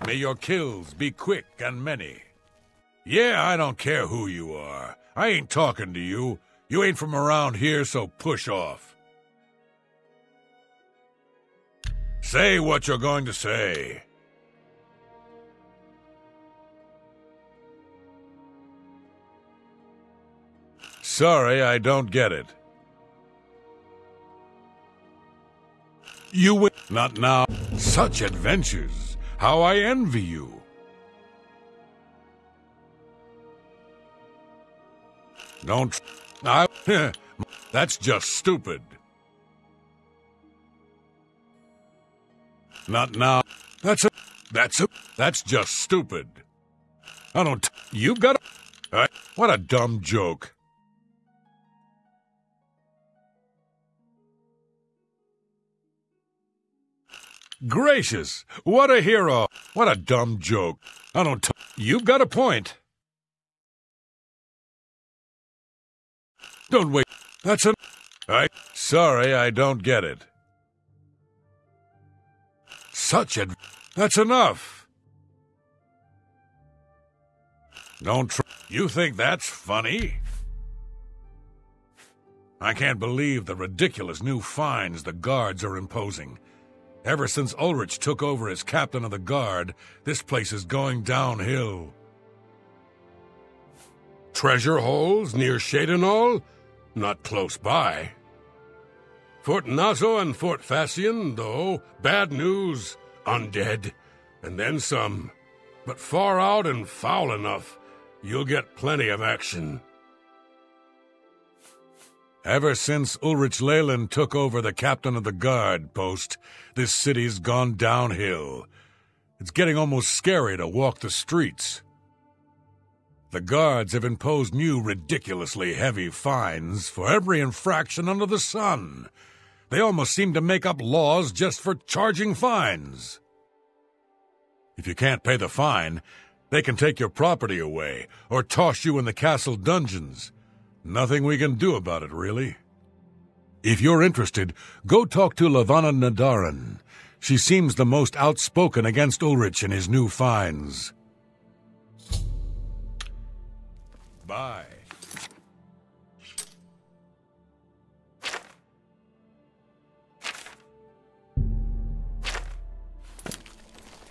May your kills be quick and many. Yeah, I don't care who you are. I ain't talking to you. You ain't from around here, so push off. Say what you're going to say. Sorry, I don't get it. You win. Not now. Such adventures. How I envy you. Don't. That's just stupid. Not now. That's just stupid. I don't. You've got a. What a dumb joke. Gracious! What a hero! What a dumb joke. I don't. You've got a point. Don't wait. That's an. Sorry, I don't get it. Such a. That's enough. Don't try. You think that's funny? I can't believe the ridiculous new fines the guards are imposing. Ever since Ulrich took over as captain of the guard, this place is going downhill. Treasure holes near Shadenall? Not close by. Fort Nazo and Fort Fassian, though, bad news, undead, and then some. But far out and foul enough, you'll get plenty of action. Ever since Ulrich Leyland took over the captain of the guard post, this city's gone downhill. It's getting almost scary to walk the streets. The guards have imposed new ridiculously heavy fines for every infraction under the sun. They almost seem to make up laws just for charging fines. If you can't pay the fine, they can take your property away or toss you in the castle dungeons. Nothing we can do about it, really. If you're interested, go talk to Lavanna Nadaran. She seems the most outspoken against Ulrich and his new fines. Bye.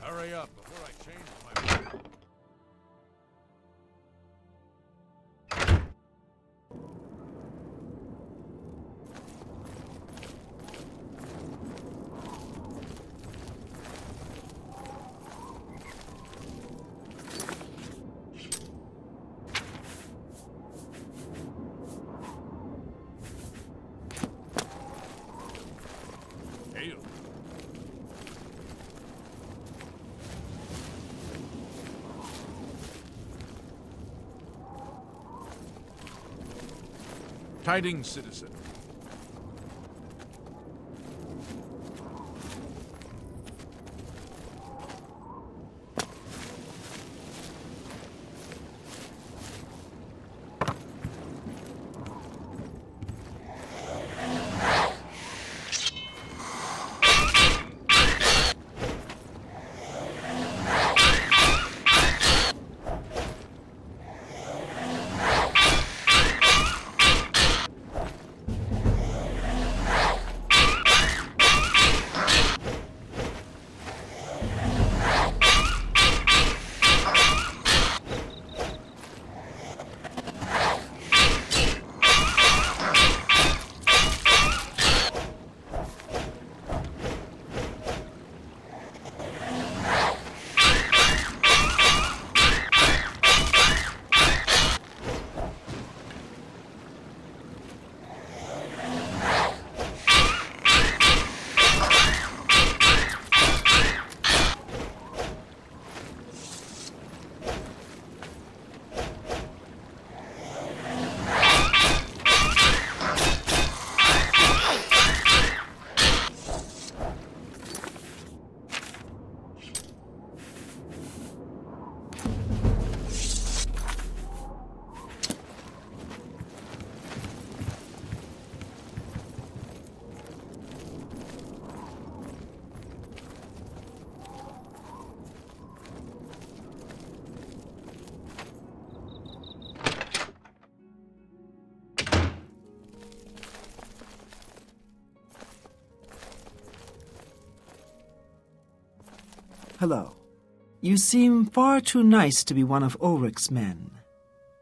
Hurry up before I change my mind. Tidings, citizen. Hello. You seem far too nice to be one of Ulrich's men.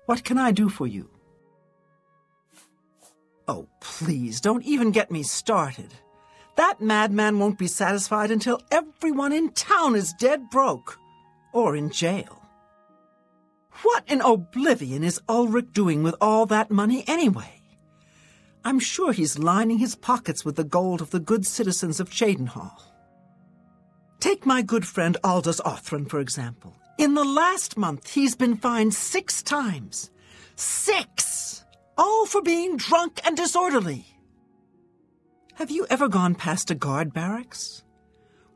What can I do for you? Oh, please, don't even get me started. That madman won't be satisfied until everyone in town is dead broke. Or in jail. What in Oblivion is Ulrich doing with all that money anyway? I'm sure he's lining his pockets with the gold of the good citizens of Cheydinhall. Take my good friend Aldous Othran, for example. In the last month, he's been fined 6 times. 6! All for being drunk and disorderly. Have you ever gone past a guard barracks?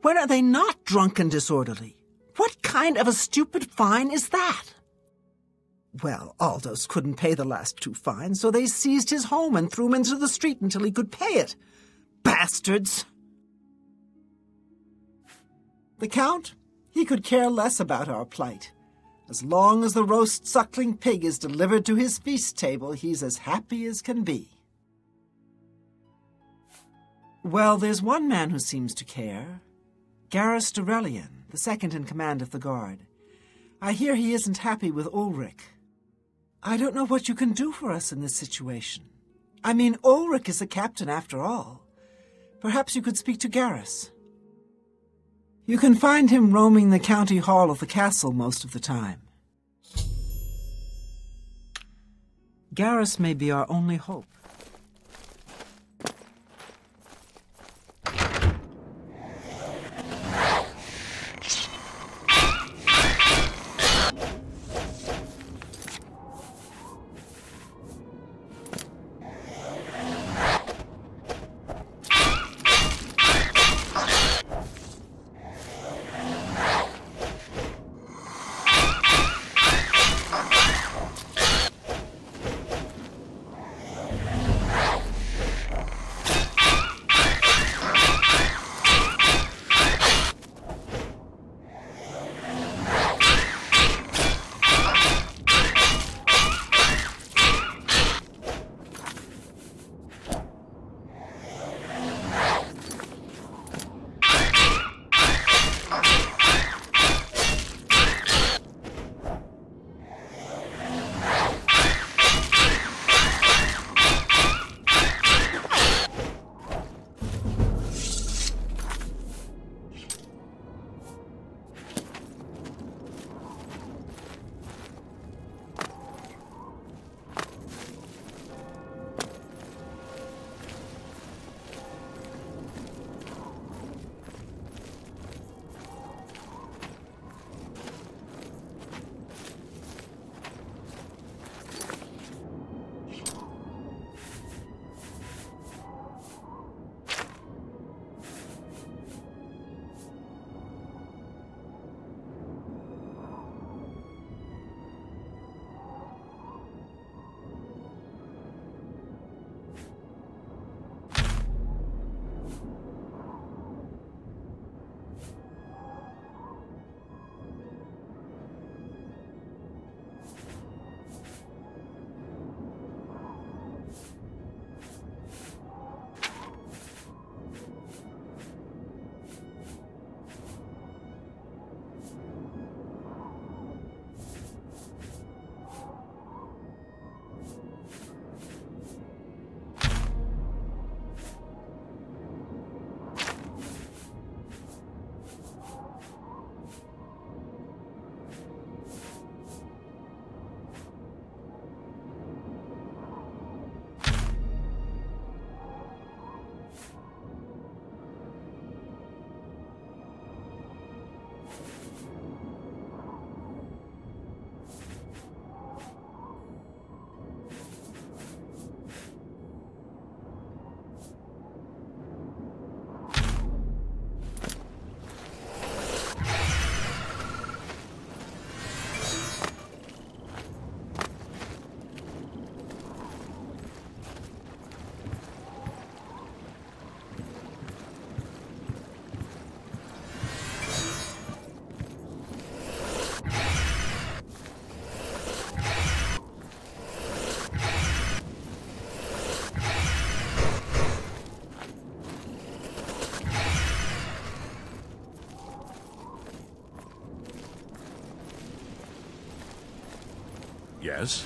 When are they not drunk and disorderly? What kind of a stupid fine is that? Well, Aldous couldn't pay the last 2 fines, so they seized his home and threw him into the street until he could pay it. Bastards! The Count? He could care less about our plight. As long as the roast suckling pig is delivered to his feast table, he's as happy as can be. Well, there's one man who seems to care. Garrus Durelian, the second in command of the guard. I hear he isn't happy with Ulrich. I don't know what you can do for us in this situation. I mean, Ulrich is the captain after all. Perhaps you could speak to Garrus. You can find him roaming the county hall of the castle most of the time. Garrus may be our only hope. Yes?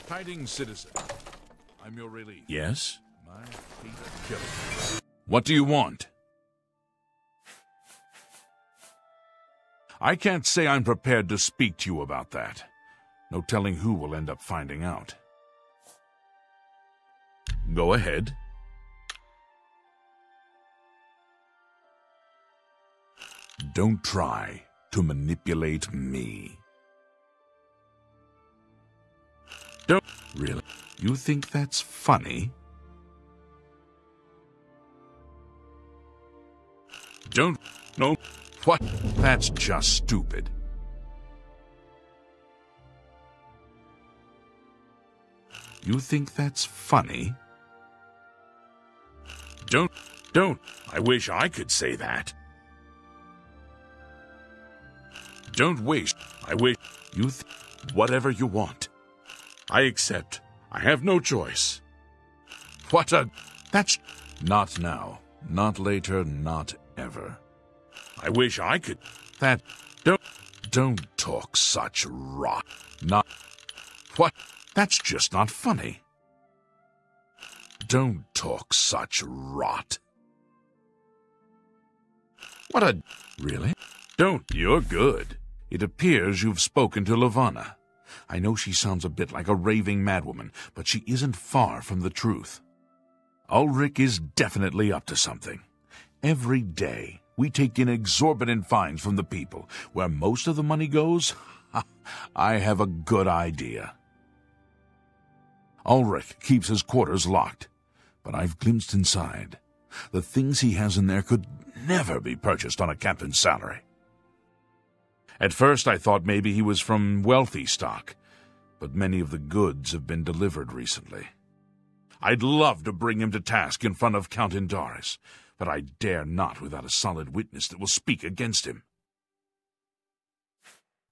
Hiding citizen. I'm your relief. Yes? My feet are killing me. What do you want? I can't say I'm prepared to speak to you about that. No telling who will end up finding out. Go ahead. Don't try to manipulate me. Don't really. You think that's funny? Don't. No. What? That's just stupid. You think that's funny? Don't. I wish I could say that. Don't waste. I wish you whatever you want. I accept. I have no choice. That's not now, not later, not ever. I wish I could. Don't talk such rot. Not. What? That's just not funny. Don't talk such rot. Really? Don't. You're good. It appears you've spoken to Lavanna. I know she sounds a bit like a raving madwoman, but she isn't far from the truth. Ulrich is definitely up to something. Every day, we take in exorbitant fines from the people. Where most of the money goes, I have a good idea. Ulrich keeps his quarters locked, but I've glimpsed inside. The things he has in there could never be purchased on a captain's salary. At first I thought maybe he was from wealthy stock, but many of the goods have been delivered recently. I'd love to bring him to task in front of Count Indaris, but I dare not without a solid witness that will speak against him.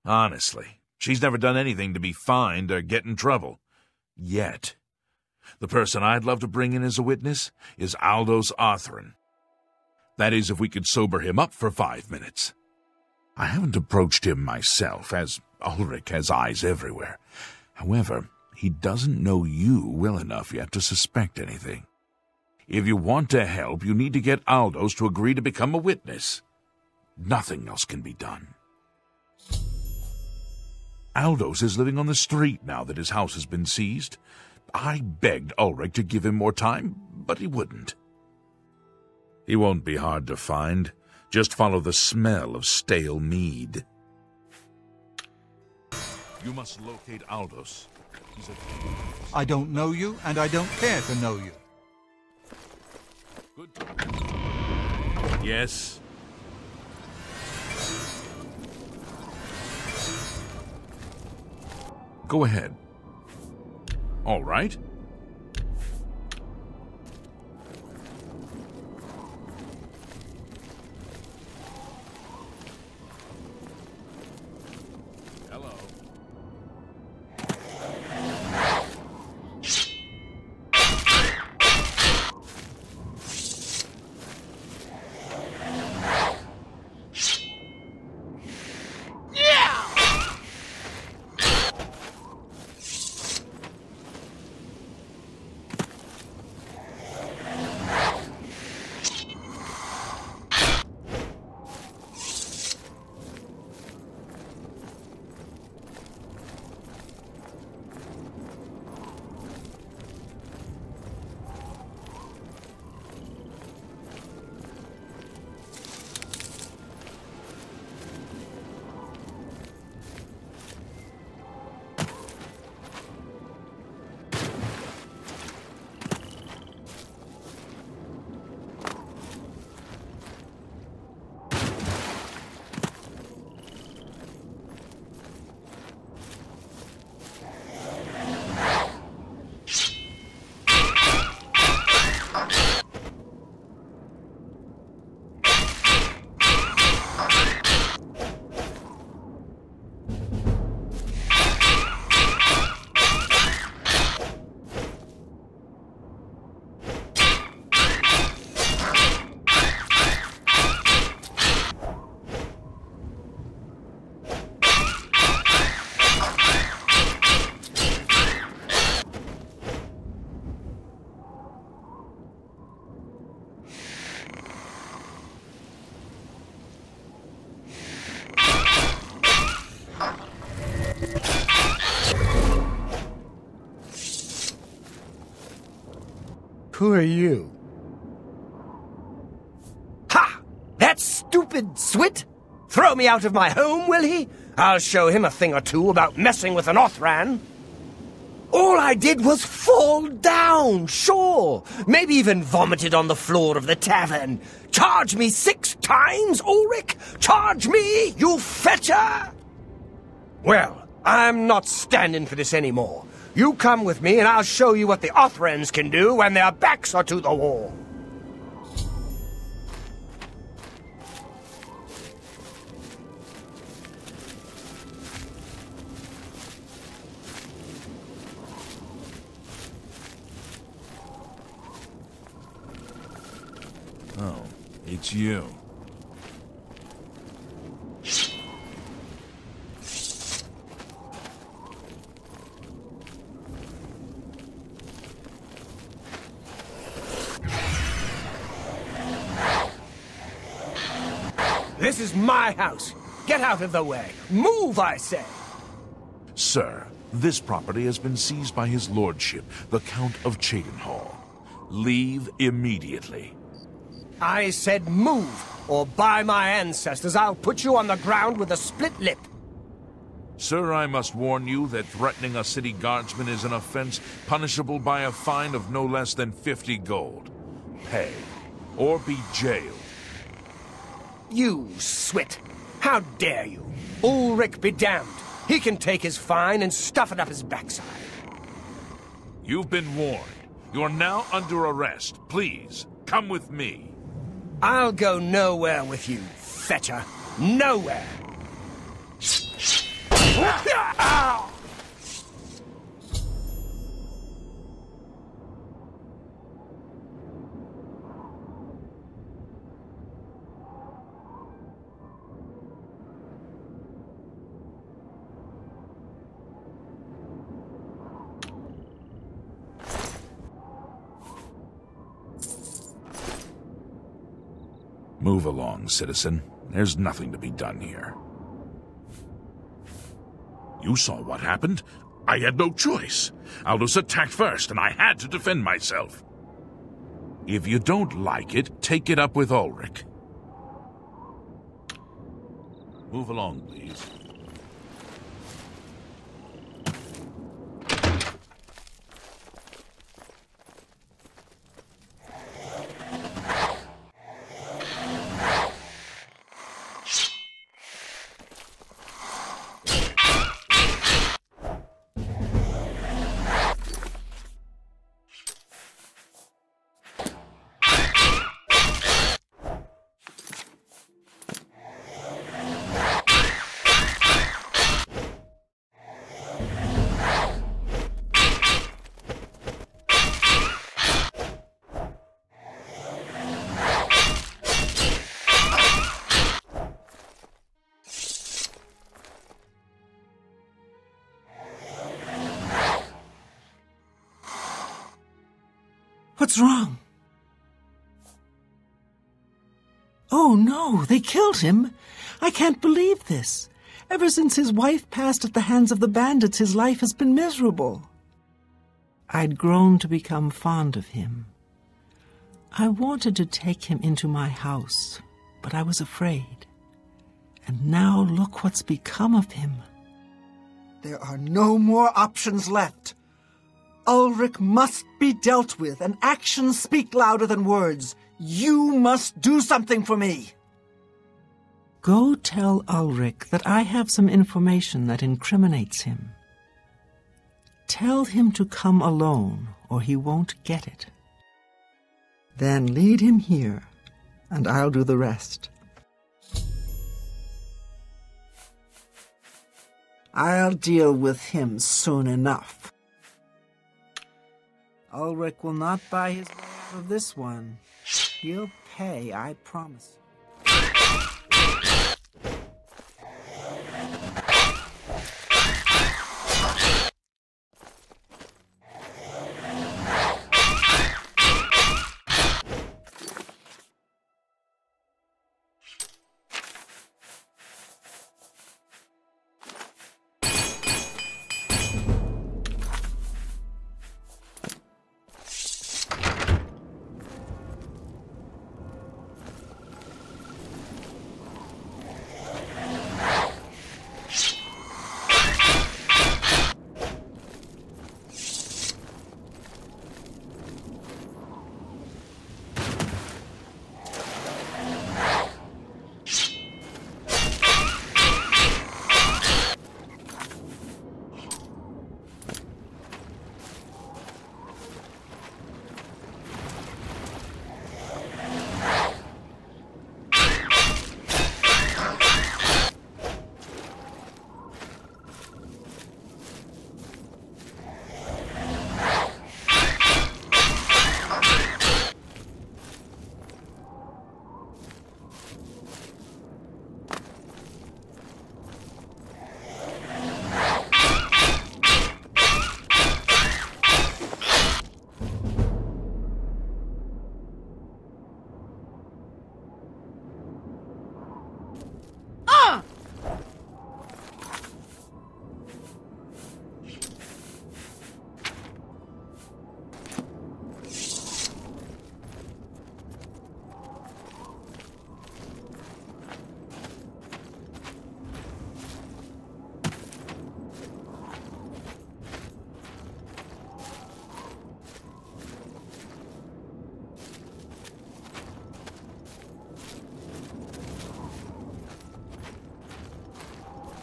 Honestly, she's never done anything to be fined or get in trouble. Yet. The person I'd love to bring in as a witness is Aldous Arthurn. That is, if we could sober him up for 5 minutes. I haven't approached him myself, as Ulrich has eyes everywhere. However, he doesn't know you well enough yet to suspect anything. If you want to help, you need to get Aldous to agree to become a witness. Nothing else can be done. Aldous is living on the street now that his house has been seized. I begged Ulrich to give him more time, but he wouldn't. He won't be hard to find. Just follow the smell of stale mead. You must locate Aldous. I don't know you, and I don't care to know you. Good. Yes. Go ahead. All right. Hello. Who are you? Ha! That stupid Swit? Throw me out of my home, will he? I'll show him a thing or two about messing with an Othran. All I did was fall down, sure. Maybe even vomited on the floor of the tavern. Charge me 6 times, Ulrich? Charge me, you fetcher! Well, I'm not standing for this anymore. You come with me and I'll show you what the Othrans can do when their backs are to the wall. Oh, it's you. This is my house. Get out of the way. Move, I say. Sir, this property has been seized by his lordship, the Count of Cheydinhal. Leave immediately. I said move, or by my ancestors, I'll put you on the ground with a split lip. Sir, I must warn you that threatening a city guardsman is an offense punishable by a fine of no less than 50 gold. Pay, or be jailed. You Swit! How dare you? Ulrich be damned. He can take his fine and stuff it up his backside. You've been warned. You're now under arrest. Please, come with me. I'll go nowhere with you, fetcher. Nowhere. Move along, citizen. There's nothing to be done here. You saw what happened. I had no choice. Aldous attacked first, and I had to defend myself. If you don't like it, take it up with Ulrich. Move along, please. What's wrong? Oh no, they killed him. I can't believe this. Ever since his wife passed at the hands of the bandits, his life has been miserable. I'd grown to become fond of him. I wanted to take him into my house, but I was afraid. And now look what's become of him. There are no more options left. Ulrich must be dealt with, and actions speak louder than words. You must do something for me. Go tell Ulrich that I have some information that incriminates him. Tell him to come alone, or he won't get it. Then lead him here, and I'll do the rest. I'll deal with him soon enough. Ulrich will not buy his way out of this one. He'll pay, I promise.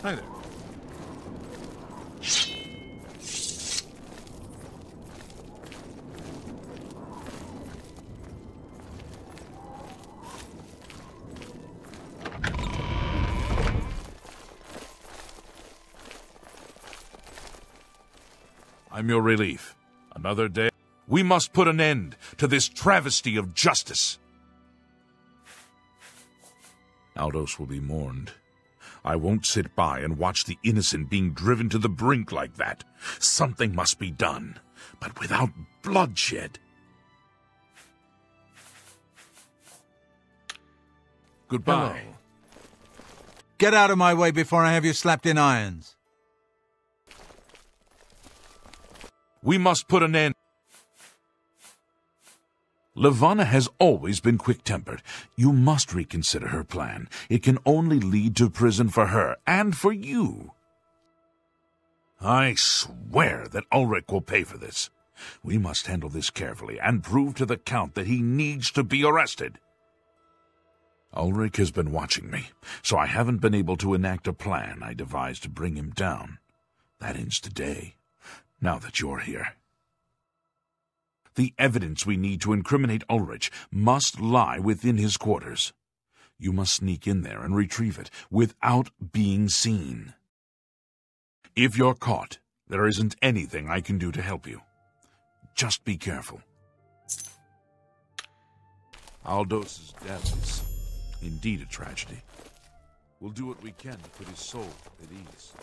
Hi there. I'm your relief. Another day. We must put an end to this travesty of justice. Aldous will be mourned. I won't sit by and watch the innocent being driven to the brink like that. Something must be done, but without bloodshed. Goodbye. Hello. Get out of my way before I have you slapped in irons. We must put an end. Levana has always been quick-tempered. You must reconsider her plan. It can only lead to prison for her and for you. I swear that Ulrich will pay for this. We must handle this carefully and prove to the Count that he needs to be arrested. Ulrich has been watching me, so I haven't been able to enact a plan I devised to bring him down. That ends today, now that you're here. The evidence we need to incriminate Ulrich must lie within his quarters. You must sneak in there and retrieve it without being seen. If you're caught, there isn't anything I can do to help you. Just be careful. Aldous' death is indeed a tragedy. We'll do what we can to put his soul at ease.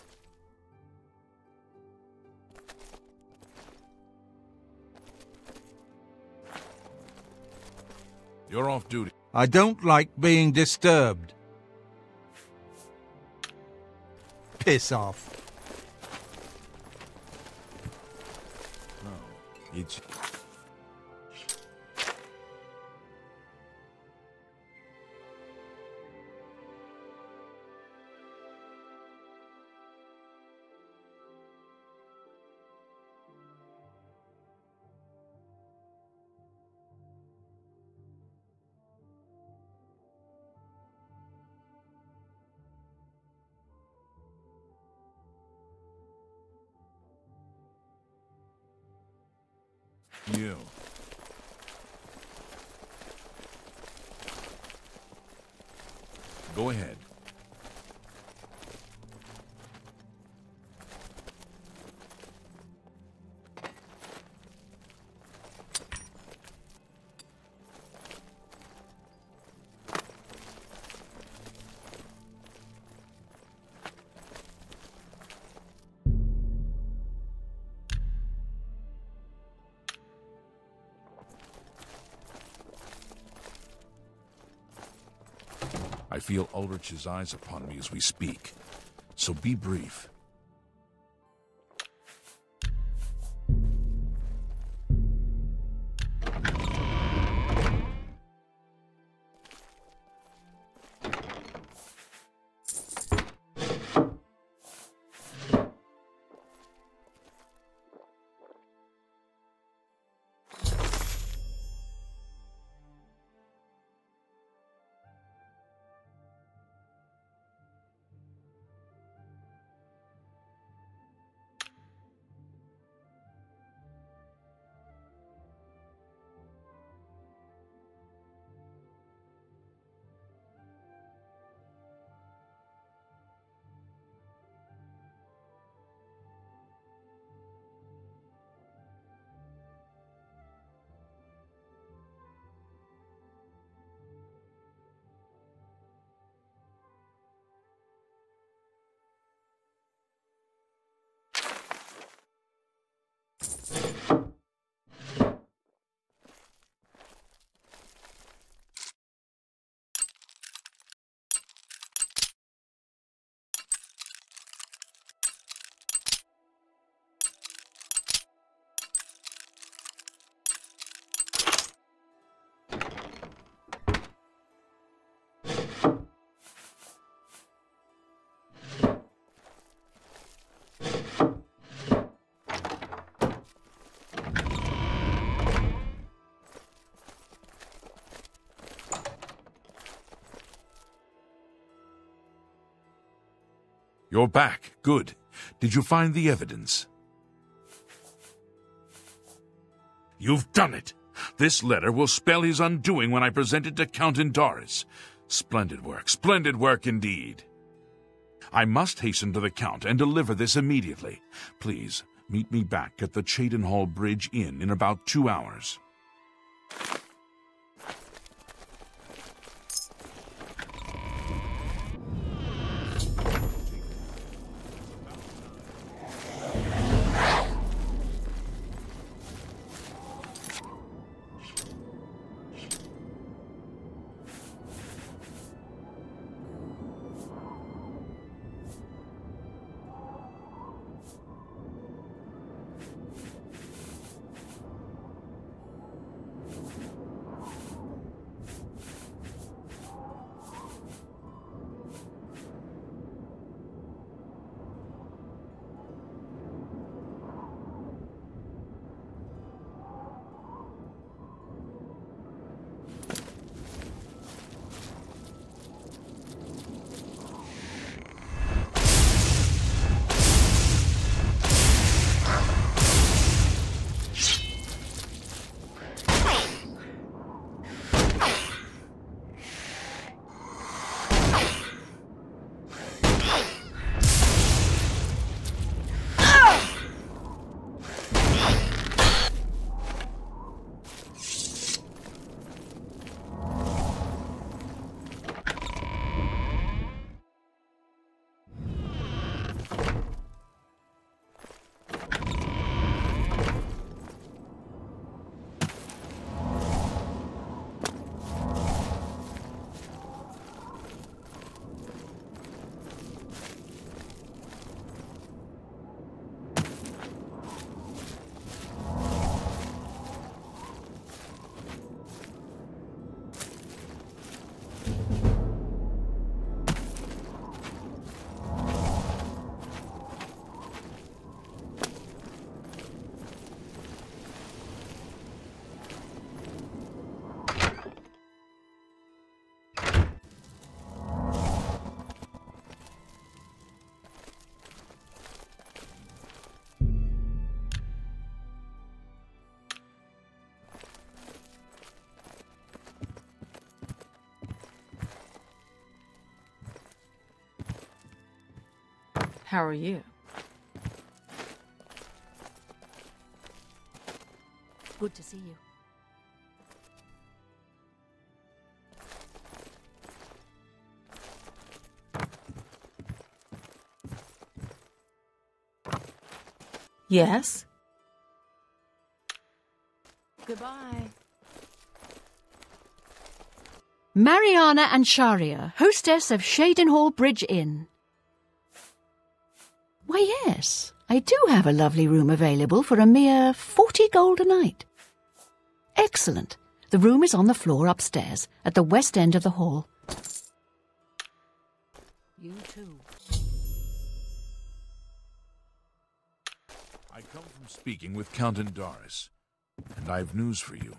You're off duty. I don't like being disturbed. Piss off. Oh, it's... You. Go ahead. I feel Ulrich's eyes upon me as we speak, so be brief. You're back. Good. Did you find the evidence? You've done it! This letter will spell his undoing when I present it to Count Indaris. Splendid work indeed. I must hasten to the Count and deliver this immediately. Please, meet me back at the Cheydinhall Bridge Inn in about 2 hours. How are you? Good to see you. Yes? Goodbye. Mariana and Sharia, hostess of Cheydinhall Bridge Inn. Why, yes, I do have a lovely room available for a mere 40 gold a night. Excellent. The room is on the floor upstairs, at the west end of the hall. You too. I come from speaking with Count Indaris, and I've news for you.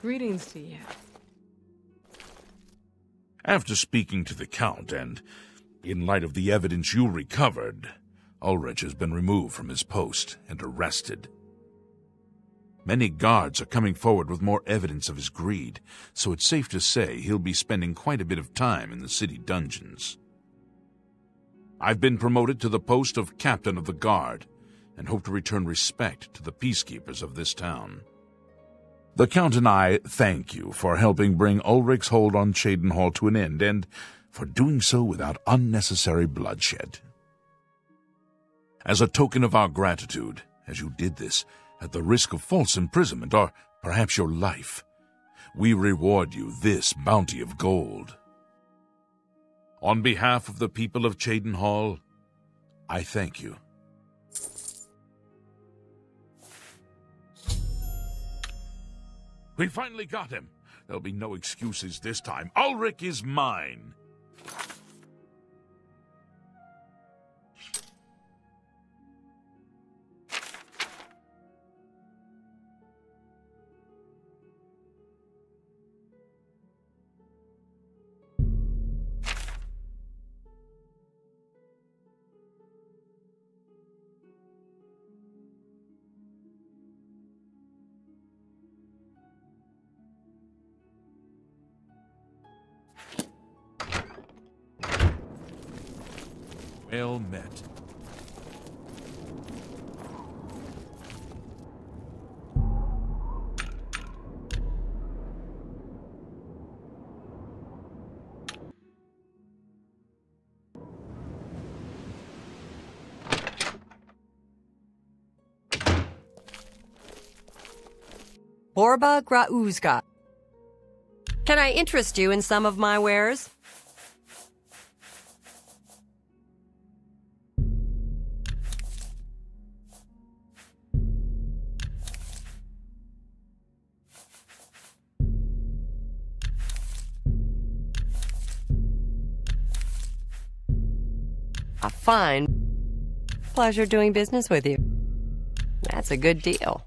Greetings to you. After speaking to the Count, and in light of the evidence you recovered, Ulrich has been removed from his post and arrested. Many guards are coming forward with more evidence of his greed, so it's safe to say he'll be spending quite a bit of time in the city dungeons. I've been promoted to the post of Captain of the Guard, and hope to return respect to the peacekeepers of this town. The Count and I thank you for helping bring Ulrich's hold on Cheydinhall to an end, and for doing so without unnecessary bloodshed. As a token of our gratitude, as you did this at the risk of false imprisonment or perhaps your life, we reward you this bounty of gold. On behalf of the people of Cheydinhall, I thank you. We finally got him. There'll be no excuses this time. Ulrich is mine. Well met. Borba Grauzga. Can I interest you in some of my wares? A fine pleasure doing business with you. That's a good deal.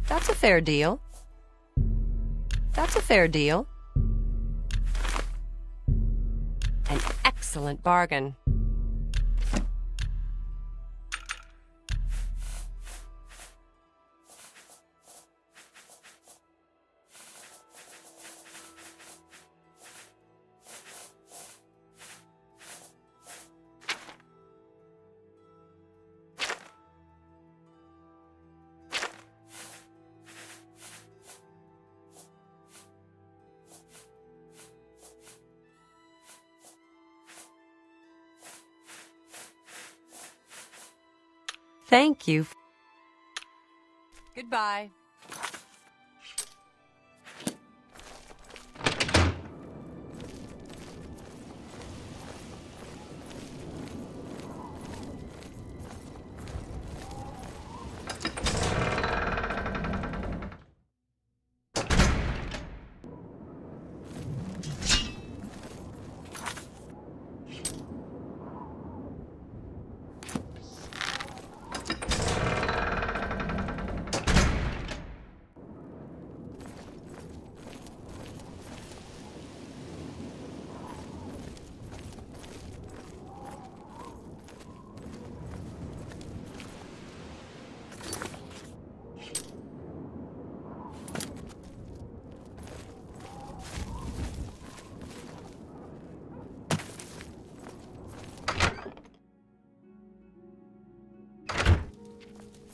That's a fair deal. That's a fair deal. An excellent bargain. Thank you. Goodbye.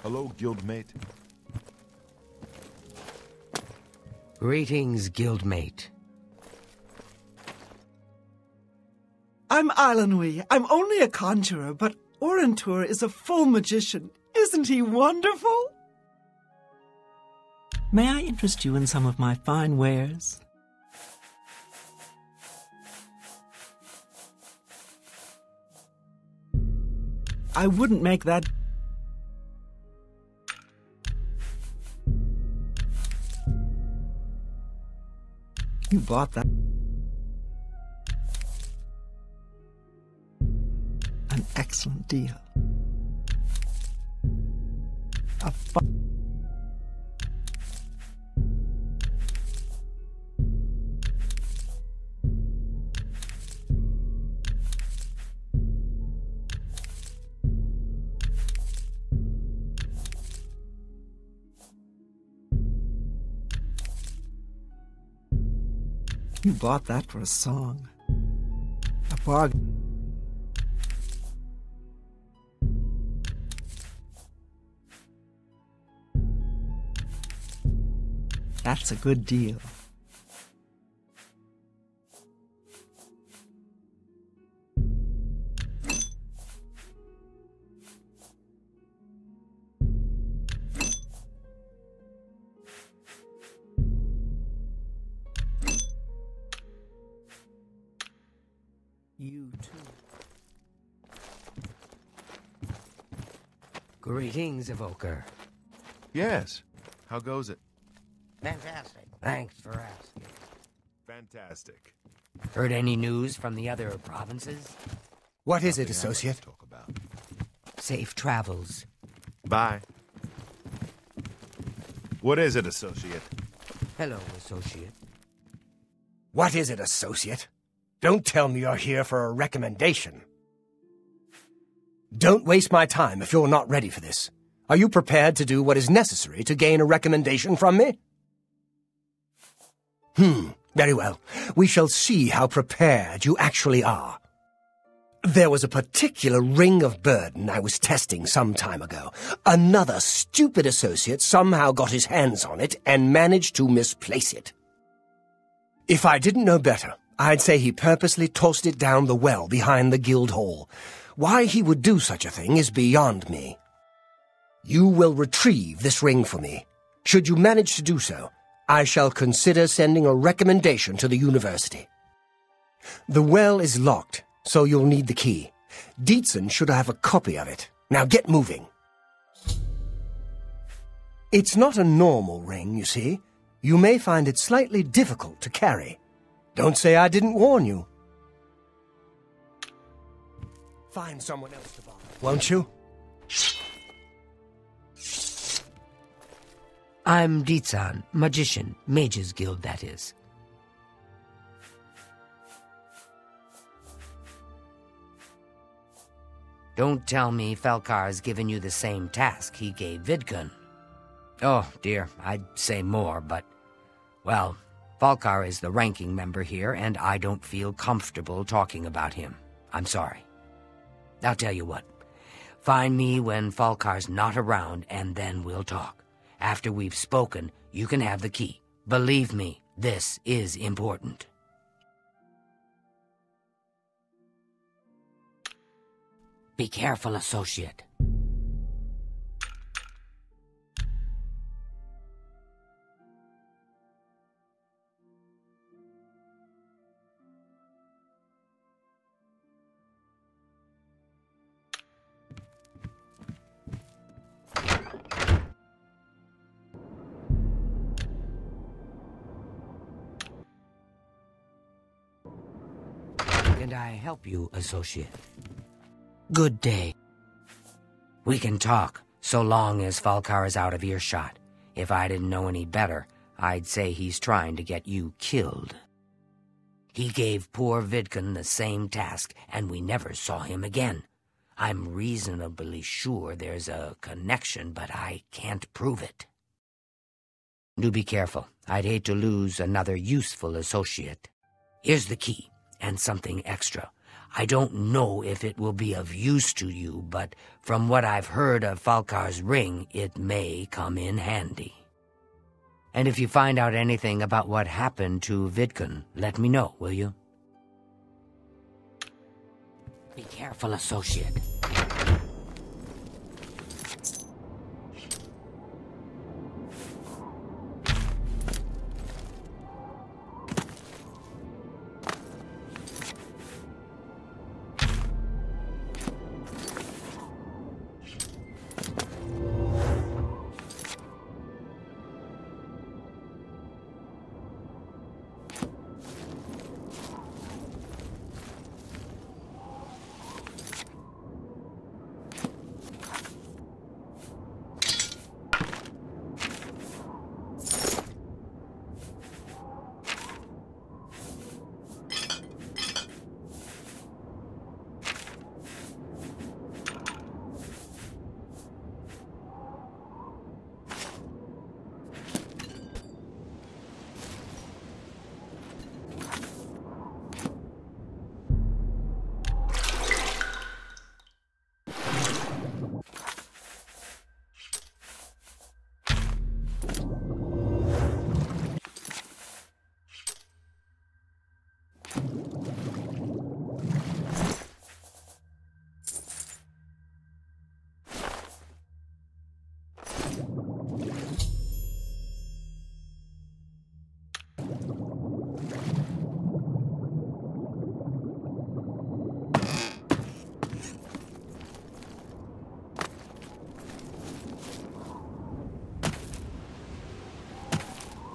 Hello, guildmate. Greetings, guildmate. I'm Ilanui. I'm only a conjurer, but Orentur is a full magician. Isn't he wonderful? May I interest you in some of my fine wares? I wouldn't make that... You bought that. An excellent deal. You bought that for a song. A bargain. That's a good deal. You too. Greetings, Evoker. Yes. How goes it? Fantastic. Thanks for asking. Fantastic. Heard any news from the other provinces? What is it, associate? Talk about. Safe travels. Bye. What is it, associate? Hello, associate. What is it, associate? Don't tell me you're here for a recommendation. Don't waste my time if you're not ready for this. Are you prepared to do what is necessary to gain a recommendation from me? Very well. We shall see how prepared you actually are. There was a particular ring of burden I was testing some time ago. Another stupid associate somehow got his hands on it and managed to misplace it. If I didn't know better, I'd say he purposely tossed it down the well behind the guild hall. Why he would do such a thing is beyond me. You will retrieve this ring for me. Should you manage to do so, I shall consider sending a recommendation to the university. The well is locked, so you'll need the key. Dietzen should have a copy of it. Now get moving. It's not a normal ring, you see. You may find it slightly difficult to carry. Don't say I didn't warn you. Find someone else to borrow, won't you? I'm Dietzen, magician, Mages Guild, that is. Don't tell me Falcar's given you the same task he gave Vidkun. Oh, dear, I'd say more, but... Well, Falcar is the ranking member here, and I don't feel comfortable talking about him. I'm sorry. I'll tell you what. Find me when Falcar's not around, and then we'll talk. After we've spoken, you can have the key. Believe me, this is important. Be careful, associate. Can I help you, associate? Good day. We can talk, so long as Falcar is out of earshot. If I didn't know any better, I'd say he's trying to get you killed. He gave poor Vidkun the same task, and we never saw him again. I'm reasonably sure there's a connection, but I can't prove it. Do be careful. I'd hate to lose another useful associate. Here's the key. And something extra. I don't know if it will be of use to you, but from what I've heard of Falcar's ring, it may come in handy. And if you find out anything about what happened to Vidkun, let me know, will you? Be careful, associate.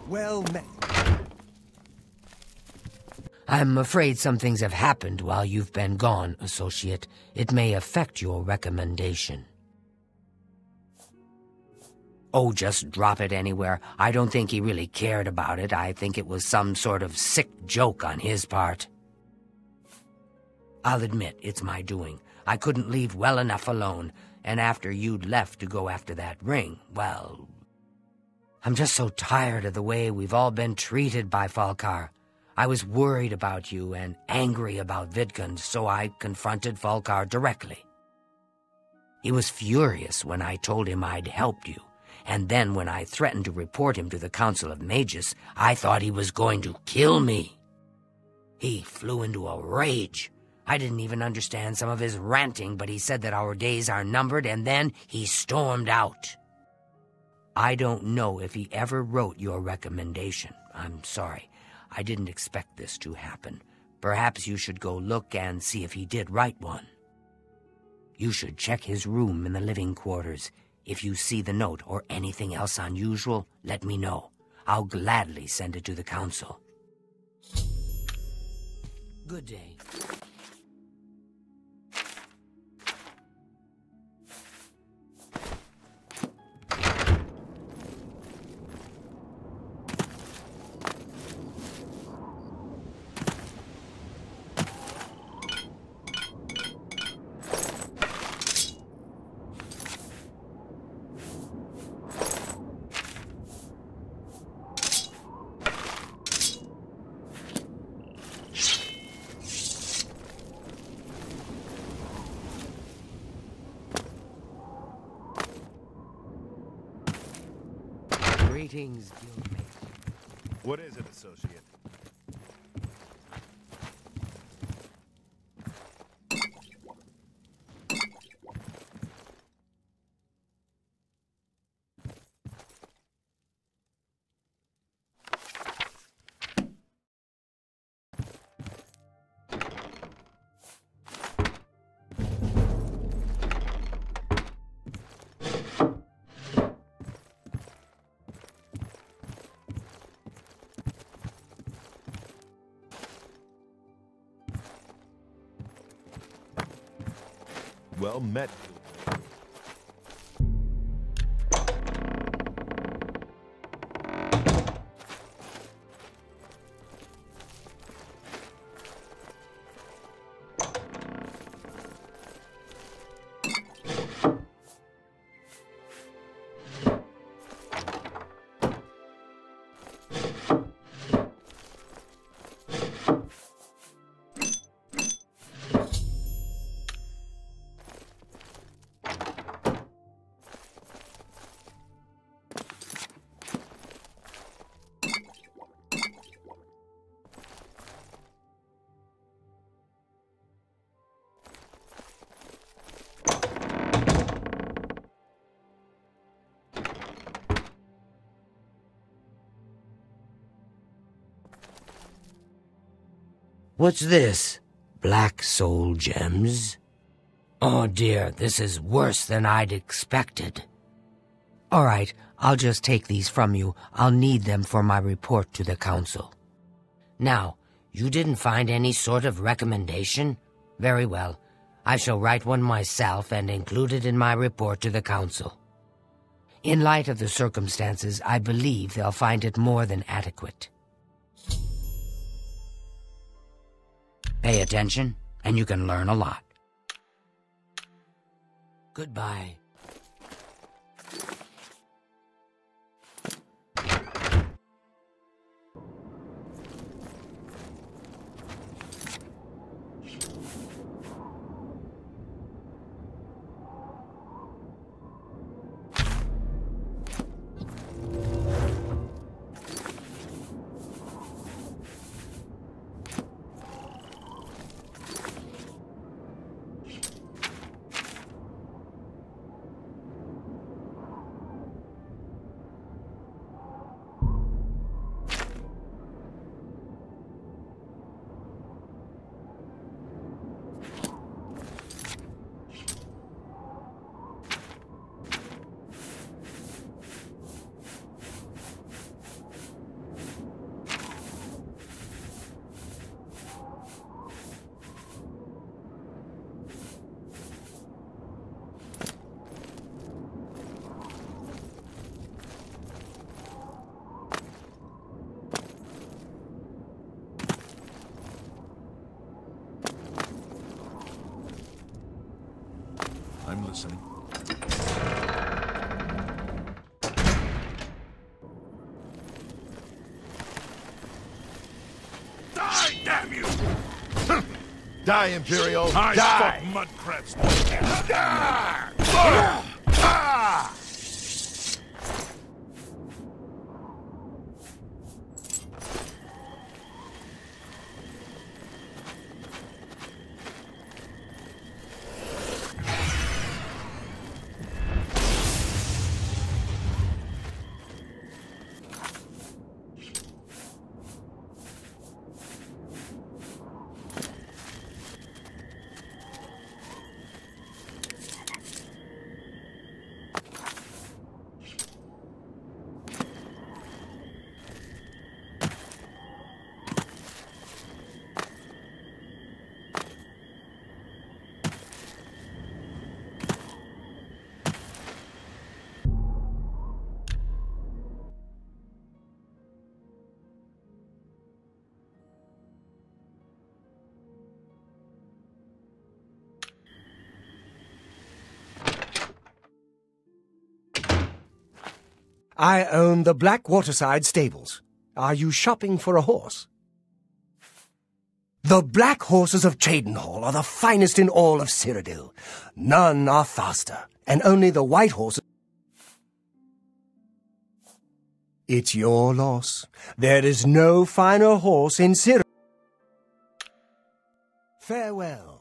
Well met. I'm afraid some things have happened while you've been gone, associate. It may affect your recommendation. Oh, just drop it anywhere. I don't think he really cared about it. I think it was some sort of sick joke on his part. I'll admit, it's my doing. I couldn't leave well enough alone, and after you'd left to go after that ring, well... I'm just so tired of the way we've all been treated by Falcar. I was worried about you and angry about Vidkund, so I confronted Falkar directly. He was furious when I told him I'd helped you, and then when I threatened to report him to the Council of Mages, I thought he was going to kill me. He flew into a rage. I didn't even understand some of his ranting, but he said that our days are numbered, and then he stormed out. I don't know if he ever wrote your recommendation. I'm sorry. I didn't expect this to happen. Perhaps you should go look and see if he did write one. You should check his room in the living quarters. If you see the note or anything else unusual, let me know. I'll gladly send it to the council. Good day. Greetings, guildmate. What is it, associate? Well met. What's this? Black soul gems? Oh dear, this is worse than I'd expected. All right, I'll just take these from you. I'll need them for my report to the council. Now, you didn't find any sort of recommendation? Very well. I shall write one myself and include it in my report to the council. In light of the circumstances, I believe they'll find it more than adequate. Pay attention, and you can learn a lot. Goodbye. I'm listening. Die, Imperial! Nice Die! fuck, mud crabs. I own the Black Waterside Stables. Are you shopping for a horse? The black horses of Cheydinhal are the finest in all of Cyrodiil. None are faster, and only the white horses... It's your loss. There is no finer horse in Cyrodiil. Farewell.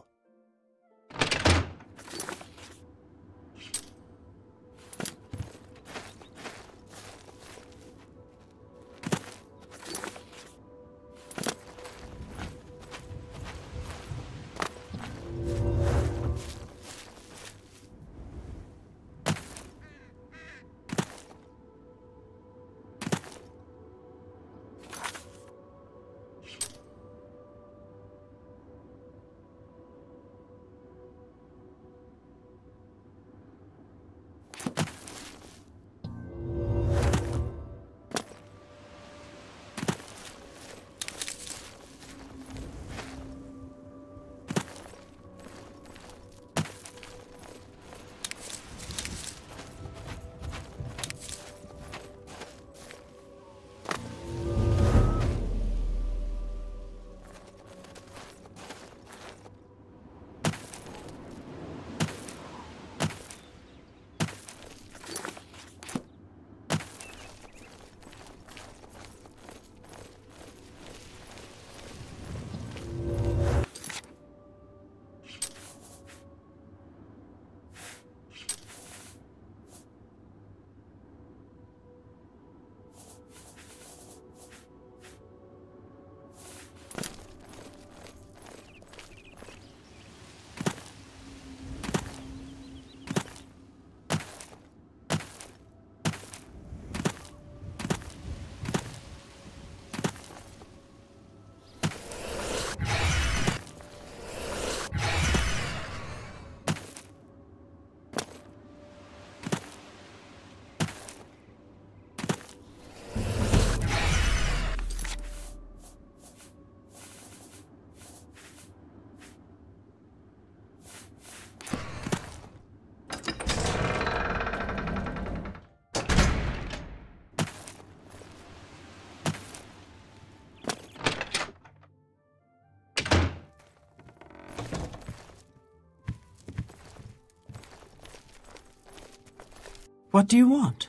What do you want?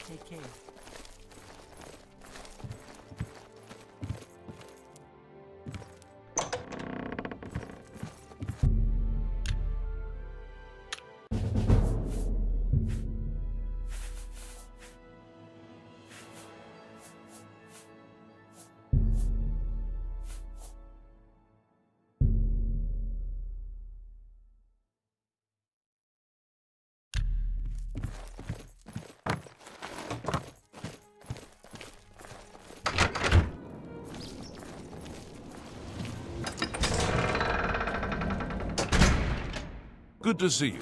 Take care. Good to see you.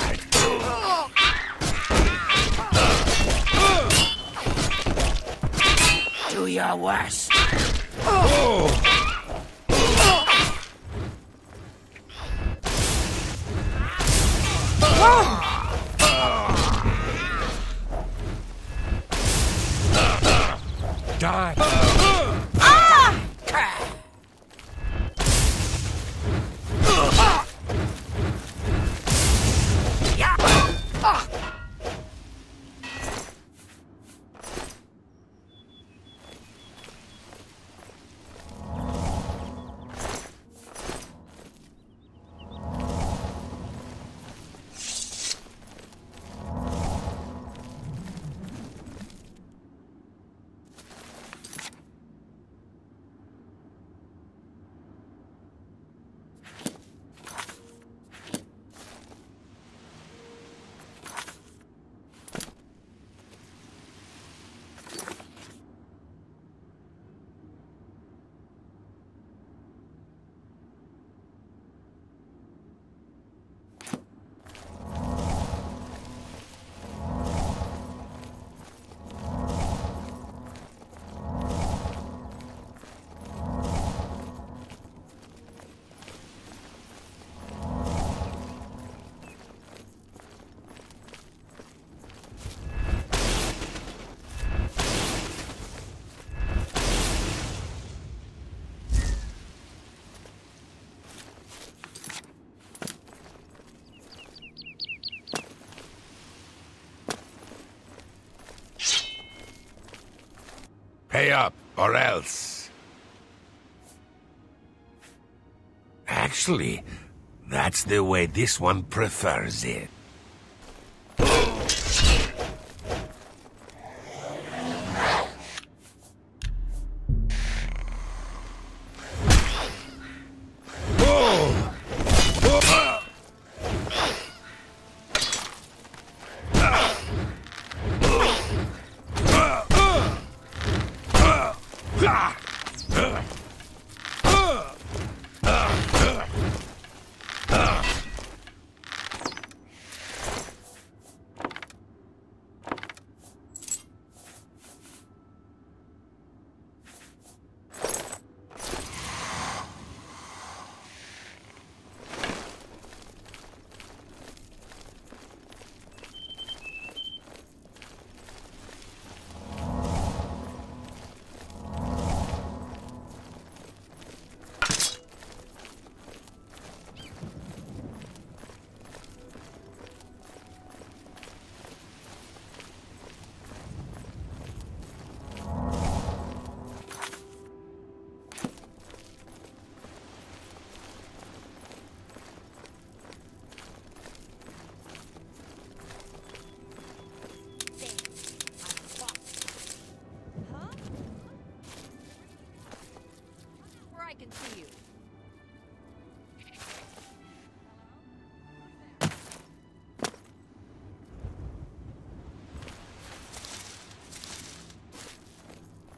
guard. Do your worst. Die. Pay up, or else. Actually, that's the way this one prefers it.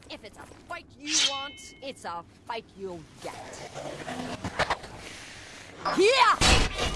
If it's a fight you want, it's a fight you'll get. Yeah!